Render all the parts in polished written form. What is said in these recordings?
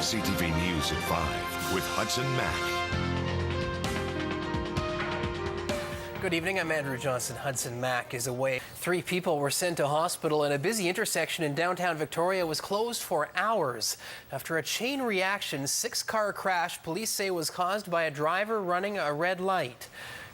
CTV News at 5 with Hudson Mack. Good evening, I'm Andrew Johnson. Hudson Mack is away. 3 people were sent to hospital, and a busy intersection in downtown Victoria was closed for hours. After a chain reaction 6-car crash police say was caused by a driver running a red light.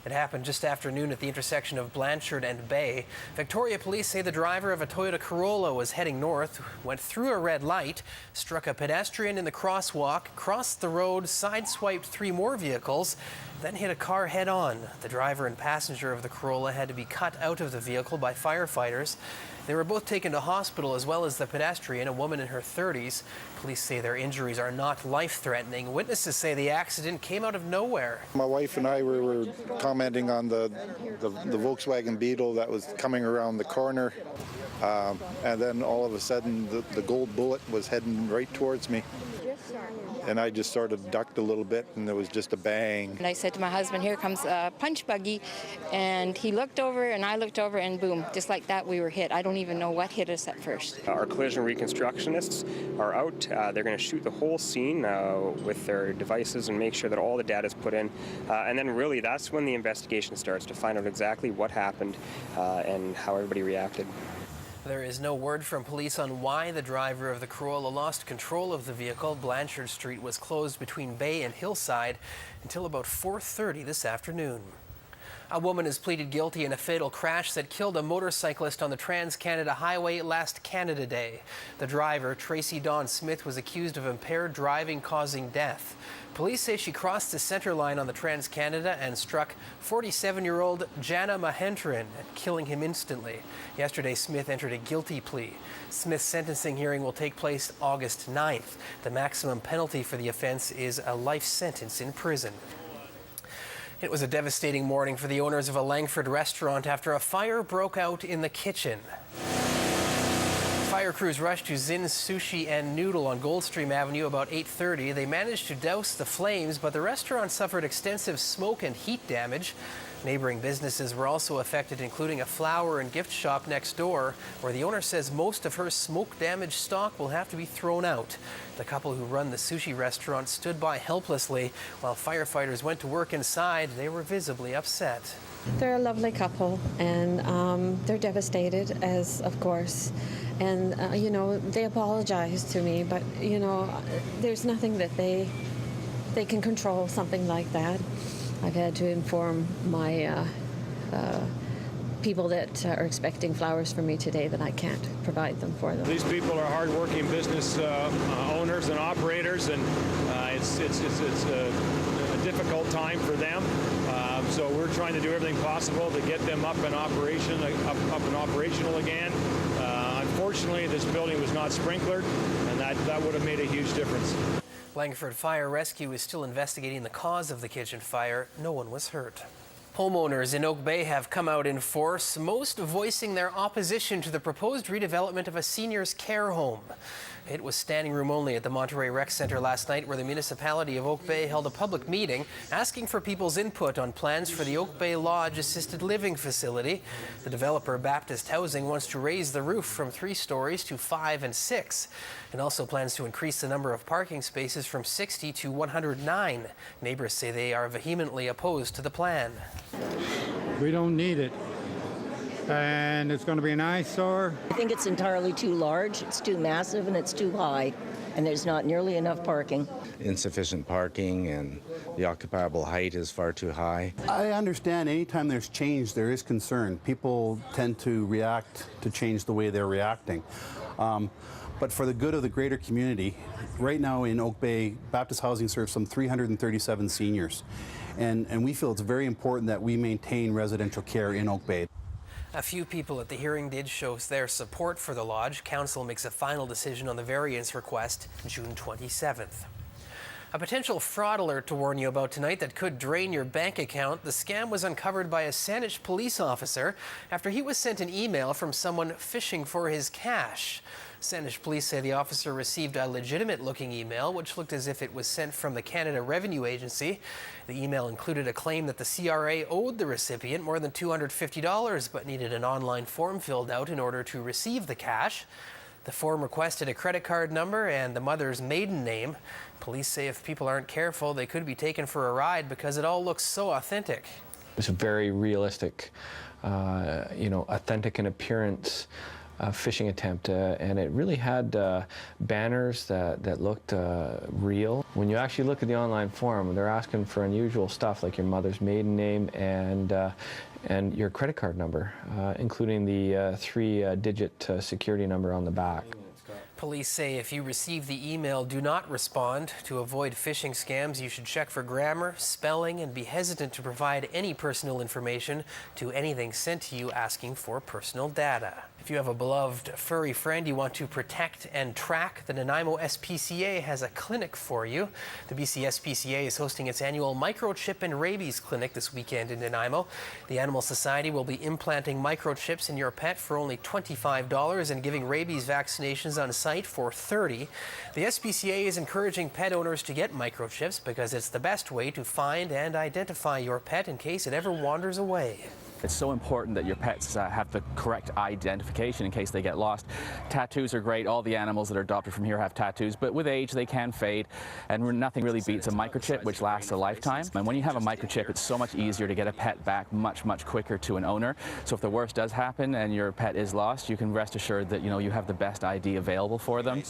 It happened just after noon at the intersection of Blanchard and Bay. Victoria police say the driver of a Toyota Corolla was heading north, went through a red light, struck a pedestrian in the crosswalk, crossed the road, sideswiped 3 more vehicles, then hit a car head-on. The driver and passenger of the Corolla had to be cut out of the vehicle by firefighters. They were both taken to hospital, as well as the pedestrian, a woman in her 30s. Police say their injuries are not life-threatening. Witnesses say the accident came out of nowhere. My wife and I were commenting on the Volkswagen Beetle that was coming around the corner, and then all of a sudden the gold bullet was heading right towards me. And I just sort of ducked a little bit, and there was just a bang. And I said to my husband, here comes a punch buggy, and he looked over, and I looked over, and boom, just like that we were hit. I don't even know what hit us at first. Our collision reconstructionists are out. They're going to shoot the whole scene with their devices and make sure that all the data is put in. And then really that's when the investigation starts, to find out exactly what happened and how everybody reacted. There is no word from police on why the driver of the Corolla lost control of the vehicle. Blanchard Street was closed between Bay and Hillside until about 4:30 this afternoon. A woman has pleaded guilty in a fatal crash that killed a motorcyclist on the Trans-Canada Highway last Canada Day. The driver, Tracy Dawn Smith, was accused of impaired driving causing death. Police say she crossed the center line on the Trans-Canada and struck 47-year-old Jana Mahendran, killing him instantly. Yesterday, Smith entered a guilty plea. Smith's sentencing hearing will take place August 9th. The maximum penalty for the offense is a life sentence in prison. It was a devastating morning for the owners of a Langford restaurant after a fire broke out in the kitchen. Fire crews rushed to Zin's Sushi and Noodle on Goldstream Avenue about 8:30. They managed to douse the flames, but the restaurant suffered extensive smoke and heat damage. Neighboring businesses were also affected, including a flower and gift shop next door, where the owner says most of her smoke-damaged stock will have to be thrown out. The couple who run the sushi restaurant stood by helplessly while firefighters went to work inside. They were visibly upset. They're a lovely couple, and they're devastated, as of course. And, they apologized to me, but, there's nothing that they can control something like that. I've had to inform my people that are expecting flowers from me today that I can't provide them for them. These people are hard-working business owners and operators, and it's a difficult time for them. So we're trying to do everything possible to get them up and operational again. Unfortunately, this building was not sprinklered, and that would have made a huge difference. Langford Fire Rescue is still investigating the cause of the kitchen fire. No one was hurt. Homeowners in Oak Bay have come out in force, most voicing their opposition to the proposed redevelopment of a seniors' care home. It was standing room only at the Monterey Rec Center last night, where the municipality of Oak Bay held a public meeting asking for people's input on plans for the Oak Bay Lodge assisted living facility. The developer, Baptist Housing, wants to raise the roof from 3 stories to 5 and 6. It also plans to increase the number of parking spaces from 60 to 109. Neighbors say they are vehemently opposed to the plan. We don't need it, and it's going to be an eyesore. I think it's entirely too large, it's too massive, and it's too high, and there's not nearly enough parking. Insufficient parking, and the occupiable height is far too high. I understand anytime there's change, there is concern. People tend to react to change the way they're reacting. But for the good of the greater community, right now in Oak Bay, Baptist Housing serves some 337 seniors. And we feel it's very important that we maintain residential care in Oak Bay. A few people at the hearing did show their support for the lodge. Council makes a final decision on the variance request June 27th. A potential fraud alert to warn you about tonight that could drain your bank account. The scam was uncovered by a Saanich police officer after he was sent an email from someone fishing for his cash. Saanich police say the officer received a legitimate-looking email, which looked as if it was sent from the Canada Revenue Agency. The email included a claim that the CRA owed the recipient more than $250, but needed an online form filled out in order to receive the cash. The form requested a credit card number and the mother's maiden name. Police say if people aren't careful, they could be taken for a ride because it all looks so authentic. It's a very realistic, authentic in appearance phishing attempt, and it really had banners that looked real. When you actually look at the online form, they're asking for unusual stuff like your mother's maiden name and your credit card number, including the three-digit security number on the back. Police say if you receive the email, do not respond. To avoid phishing scams, you should check for grammar, spelling, and be hesitant to provide any personal information to anything sent to you asking for personal data. If you have a beloved furry friend you want to protect and track, the Nanaimo SPCA has a clinic for you. The BC SPCA is hosting its annual microchip and rabies clinic this weekend in Nanaimo. The Animal Society will be implanting microchips in your pet for only $25 and giving rabies vaccinations on site for $30. The SPCA is encouraging pet owners to get microchips because it's the best way to find and identify your pet in case it ever wanders away. It's so important that your pets have the correct identification in case they get lost. Tattoos are great. All the animals that are adopted from here have tattoos, but with age they can fade, and nothing really beats a microchip, which lasts a lifetime. And when you have a microchip, it's so much easier to get a pet back much quicker to an owner. So if the worst does happen and your pet is lost, you can rest assured that you have the best ID available for them.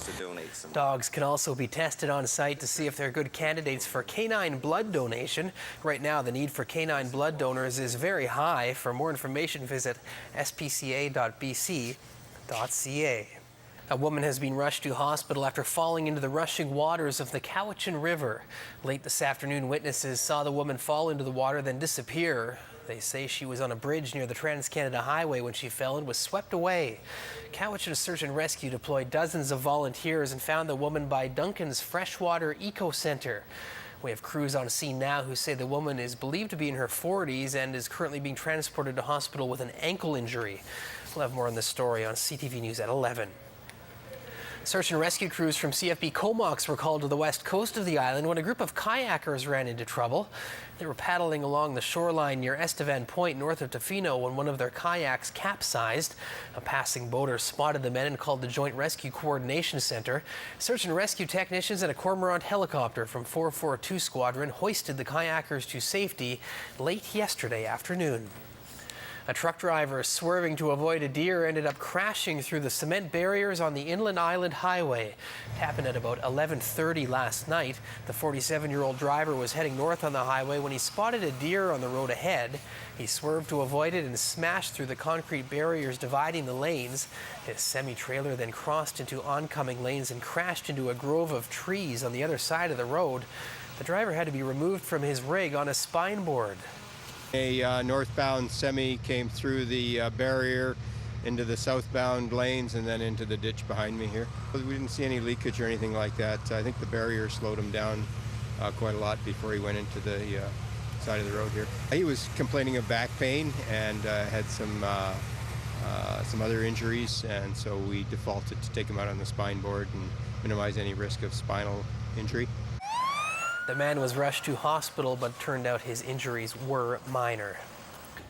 Dogs can also be tested on site to see if they're good candidates for canine blood donation. Right now, the need for canine blood donors is very high. For more information, visit spca.bc.ca. A woman has been rushed to hospital after falling into the rushing waters of the Cowichan River. Late this afternoon, witnesses saw the woman fall into the water, then disappear. They say she was on a bridge near the Trans-Canada Highway when she fell and was swept away. Cowichan Search and Rescue deployed dozens of volunteers and found the woman by Duncan's Freshwater Eco Centre. We have crews on scene now who say the woman is believed to be in her 40s and is currently being transported to hospital with an ankle injury. We'll have more on this story on CTV News at 11. Search and rescue crews from CFB Comox were called to the west coast of the island when a group of kayakers ran into trouble. They were paddling along the shoreline near Estevan Point north of Tofino when one of their kayaks capsized. A passing boater spotted the men and called the Joint Rescue Coordination Center. Search and rescue technicians and a Cormorant helicopter from 442 Squadron hoisted the kayakers to safety late yesterday afternoon. A truck driver swerving to avoid a deer ended up crashing through the cement barriers on the Inland Island Highway. It happened at about 11:30 last night. The 47-year-old driver was heading north on the highway when he spotted a deer on the road ahead. He swerved to avoid it and smashed through the concrete barriers dividing the lanes. His semi-trailer then crossed into oncoming lanes and crashed into a grove of trees on the other side of the road. The driver had to be removed from his rig on a spine board. A northbound semi came through the barrier into the southbound lanes and then into the ditch behind me here. We didn't see any leakage or anything like that. I think the barrier slowed him down quite a lot before he went into the side of the road here. He was complaining of back pain and had some other injuries, and so we defaulted to take him out on the spine board and minimize any risk of spinal injury. The man was rushed to hospital, but turned out his injuries were minor.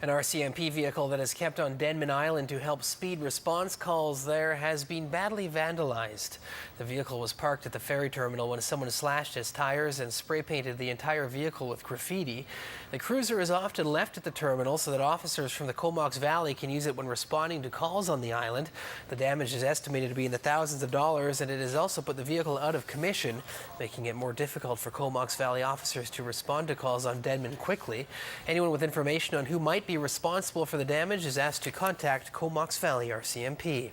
An RCMP vehicle that is kept on Denman Island to help speed response calls there has been badly vandalized. The vehicle was parked at the ferry terminal when someone slashed its tires and spray painted the entire vehicle with graffiti. The cruiser is often left at the terminal so that officers from the Comox Valley can use it when responding to calls on the island. The damage is estimated to be in the thousands of dollars, and it has also put the vehicle out of commission, making it more difficult for Comox Valley officers to respond to calls on Denman quickly. Anyone with information on who might be responsible for the damage is asked to contact Comox Valley RCMP.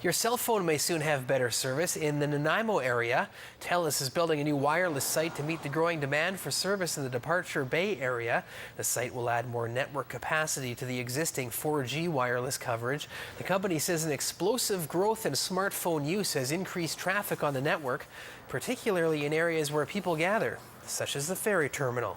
Your cell phone may soon have better service in the Nanaimo area. TELUS is building a new wireless site to meet the growing demand for service in the Departure Bay area. The site will add more network capacity to the existing 4G wireless coverage. The company says an explosive growth in smartphone use has increased traffic on the network, particularly in areas where people gather, such as the ferry terminal.